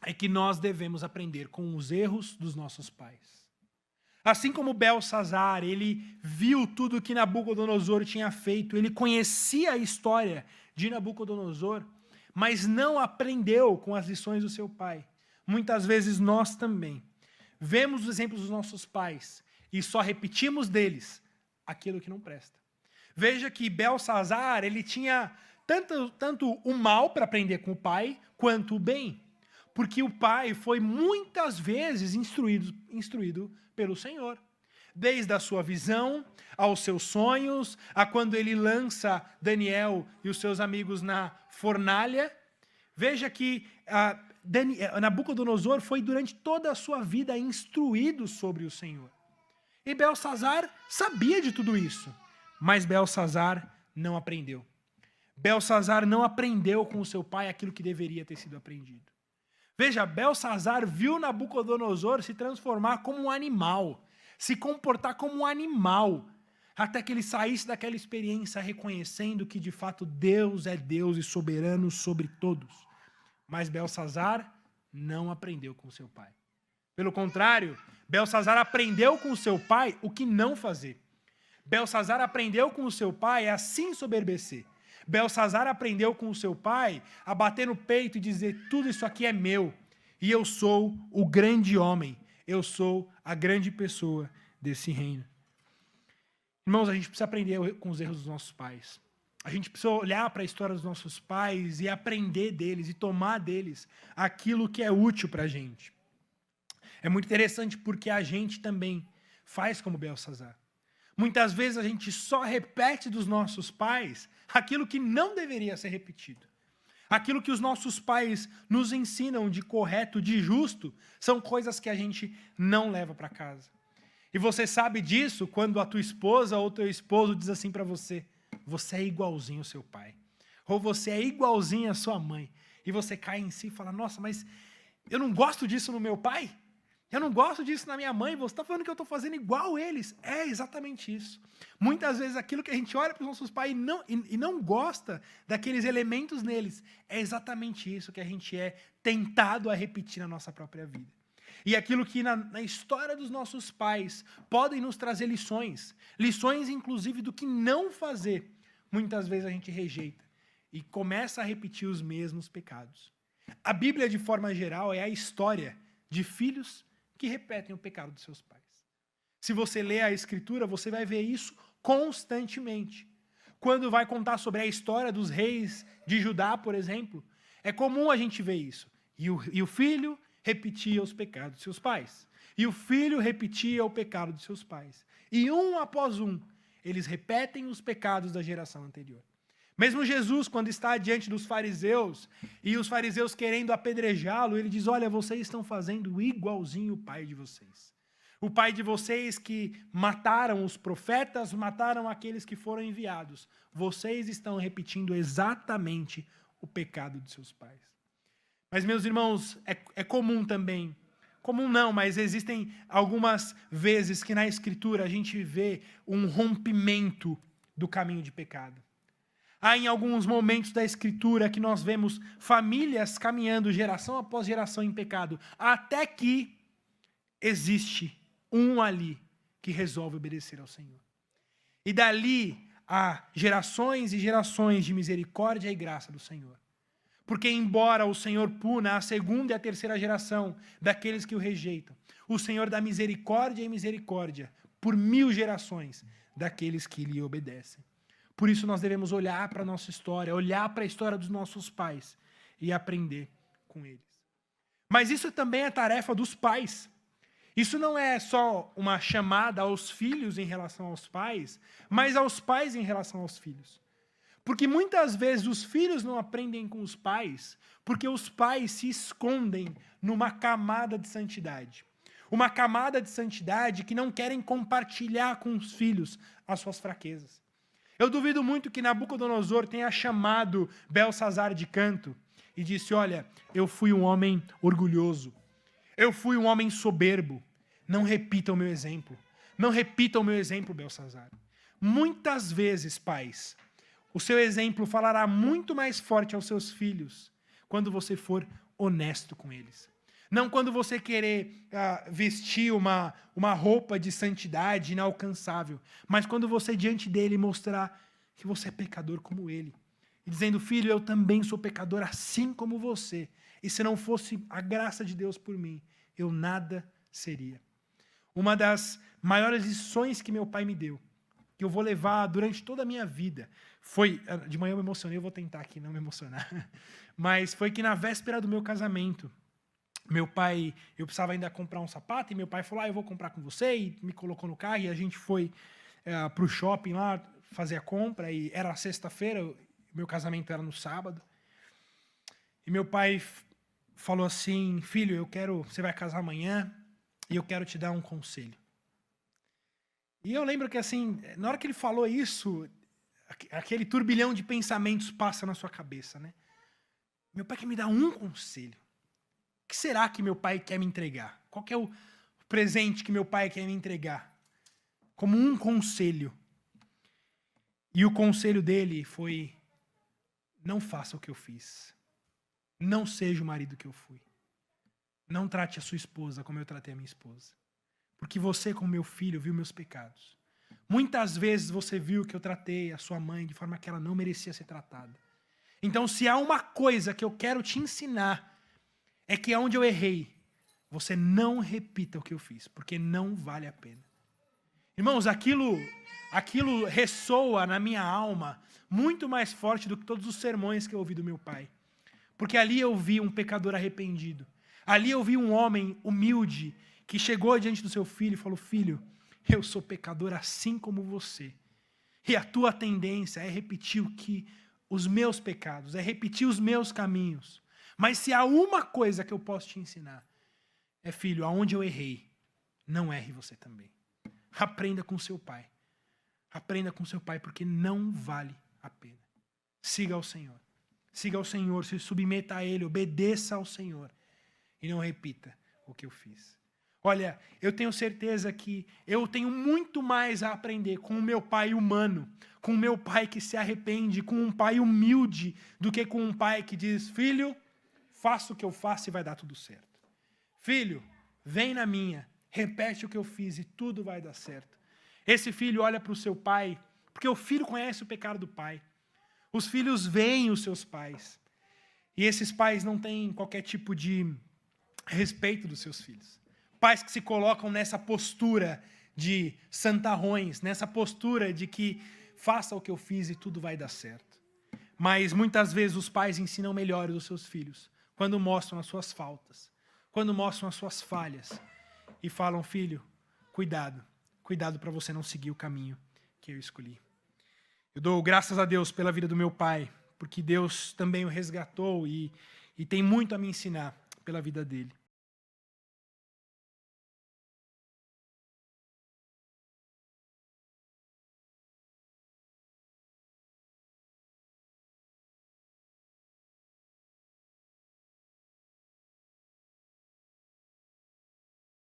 é que nós devemos aprender com os erros dos nossos pais. Assim como Belsazar, ele viu tudo que Nabucodonosor tinha feito, ele conhecia a história de Nabucodonosor, mas não aprendeu com as lições do seu pai. Muitas vezes nós também vemos os exemplos dos nossos pais e só repetimos deles aquilo que não presta. Veja que Belsazar, ele tinha tanto o mal para aprender com o pai, quanto o bem. Porque o pai foi muitas vezes instruído pelo Senhor. Desde a sua visão, aos seus sonhos, a quando ele lança Daniel e os seus amigos na fornalha. Veja que Nabucodonosor foi durante toda a sua vida instruído sobre o Senhor. E Belsazar sabia de tudo isso, mas Belsazar não aprendeu. Belsazar não aprendeu com o seu pai aquilo que deveria ter sido aprendido. Veja, Belsazar viu Nabucodonosor se transformar como um animal, se comportar como um animal, até que ele saísse daquela experiência reconhecendo que de fato Deus é Deus e soberano sobre todos. Mas Belsazar não aprendeu com seu pai. Pelo contrário, Belsazar aprendeu com seu pai o que não fazer. Belsazar aprendeu com o seu pai a se ensoberbecer. Belsazar aprendeu com o seu pai a bater no peito e dizer: tudo isso aqui é meu, e eu sou o grande homem, eu sou a grande pessoa desse reino. Irmãos, a gente precisa aprender com os erros dos nossos pais. A gente precisa olhar para a história dos nossos pais e aprender deles e tomar deles aquilo que é útil para a gente. É muito interessante porque a gente também faz como Belsazar. Muitas vezes a gente só repete dos nossos pais aquilo que não deveria ser repetido. Aquilo que os nossos pais nos ensinam de correto, de justo, são coisas que a gente não leva para casa. E você sabe disso quando a tua esposa ou teu esposo diz assim para você: você é igualzinho ao seu pai. Ou você é igualzinho à sua mãe. E você cai em si e fala: nossa, mas eu não gosto disso no meu pai? Eu não gosto disso na minha mãe, você está falando que eu estou fazendo igual eles. É exatamente isso. Muitas vezes aquilo que a gente olha para os nossos pais e não gosta daqueles elementos neles, é exatamente isso que a gente é tentado a repetir na nossa própria vida. E aquilo que na história dos nossos pais podem nos trazer lições inclusive do que não fazer, muitas vezes a gente rejeita e começa a repetir os mesmos pecados. A Bíblia, de forma geral, é a história de filhos que repetem o pecado dos seus pais. Se você ler a Escritura, você vai ver isso constantemente. Quando vai contar sobre a história dos reis de Judá, por exemplo, é comum a gente ver isso. E o filho repetia os pecados de seus pais. E o filho repetia o pecado de seus pais. E um após um, eles repetem os pecados da geração anterior. Mesmo Jesus, quando está diante dos fariseus, e os fariseus querendo apedrejá-lo, ele diz: olha, vocês estão fazendo igualzinho o pai de vocês. O pai de vocês que mataram os profetas, mataram aqueles que foram enviados. Vocês estão repetindo exatamente o pecado de seus pais. Mas, meus irmãos, é comum também, comum não, mas existem algumas vezes que na Escritura a gente vê um rompimento do caminho de pecado. Há em alguns momentos da Escritura que nós vemos famílias caminhando geração após geração em pecado, até que existe um ali que resolve obedecer ao Senhor. E dali há gerações e gerações de misericórdia e graça do Senhor. Porque embora o Senhor puna a segunda e a terceira geração daqueles que o rejeitam, o Senhor dá misericórdia e misericórdia por 1000 gerações daqueles que lhe obedecem. Por isso nós devemos olhar para a nossa história, olhar para a história dos nossos pais e aprender com eles. Mas isso também é tarefa dos pais. Isso não é só uma chamada aos filhos em relação aos pais, mas aos pais em relação aos filhos. Porque muitas vezes os filhos não aprendem com os pais, porque os pais se escondem numa camada de santidade. Uma camada de santidade que não querem compartilhar com os filhos as suas fraquezas. Eu duvido muito que Nabucodonosor tenha chamado Belsazar de canto e disse: olha, eu fui um homem orgulhoso, eu fui um homem soberbo, não repita o meu exemplo. Não repita o meu exemplo, Belsazar. Muitas vezes, pais, o seu exemplo falará muito mais forte aos seus filhos quando você for honesto com eles. Não quando você querer vestir uma roupa de santidade inalcançável, mas quando você diante dele mostrar que você é pecador como ele. E dizendo, filho, eu também sou pecador assim como você. E se não fosse a graça de Deus por mim, eu nada seria. Uma das maiores lições que meu pai me deu, que eu vou levar durante toda a minha vida, foi... De manhã eu me emocionei, eu vou tentar aqui não me emocionar. Mas foi que na véspera do meu casamento, meu pai, eu precisava ainda comprar um sapato, e meu pai falou, eu vou comprar com você, e me colocou no carro, e a gente foi para o shopping lá, fazer a compra, e era sexta-feira, meu casamento era no sábado, e meu pai falou assim, filho, você vai casar amanhã, e eu quero te dar um conselho. E eu lembro que assim, na hora que ele falou isso, aquele turbilhão de pensamentos passa na sua cabeça, né? Meu pai quer me dar um conselho. O que será que meu pai quer me entregar? Qual que é o presente que meu pai quer me entregar? Como um conselho. E o conselho dele foi, não faça o que eu fiz. Não seja o marido que eu fui. Não trate a sua esposa como eu tratei a minha esposa. Porque você, como meu filho, viu meus pecados. Muitas vezes você viu que eu tratei a sua mãe de forma que ela não merecia ser tratada. Então, se há uma coisa que eu quero te ensinar, é que onde eu errei, você não repita o que eu fiz, porque não vale a pena. Irmãos, aquilo ressoa na minha alma muito mais forte do que todos os sermões que eu ouvi do meu pai. Porque ali eu vi um pecador arrependido. Ali eu vi um homem humilde que chegou diante do seu filho e falou, filho, eu sou pecador assim como você. E a tua tendência é repetir os meus pecados, é repetir os meus caminhos. Mas se há uma coisa que eu posso te ensinar, é, filho, aonde eu errei, não erre você também. Aprenda com seu pai. Aprenda com seu pai, porque não vale a pena. Siga ao Senhor. Siga ao Senhor, se submeta a Ele, obedeça ao Senhor. E não repita o que eu fiz. Olha, eu tenho certeza que eu tenho muito mais a aprender com o meu pai humano, com o meu pai que se arrepende, com um pai humilde, do que com um pai que diz, filho, faça o que eu faço e vai dar tudo certo. Filho, vem na minha, repete o que eu fiz e tudo vai dar certo. Esse filho olha para o seu pai, porque o filho conhece o pecado do pai. Os filhos veem os seus pais. E esses pais não têm qualquer tipo de respeito dos seus filhos. Pais que se colocam nessa postura de santarrões, nessa postura de que faça o que eu fiz e tudo vai dar certo. Mas muitas vezes os pais ensinam melhor os seus filhos quando mostram as suas faltas, quando mostram as suas falhas e falam, filho, cuidado para você não seguir o caminho que eu escolhi. Eu dou graças a Deus pela vida do meu pai, porque Deus também o resgatou e tem muito a me ensinar pela vida dele.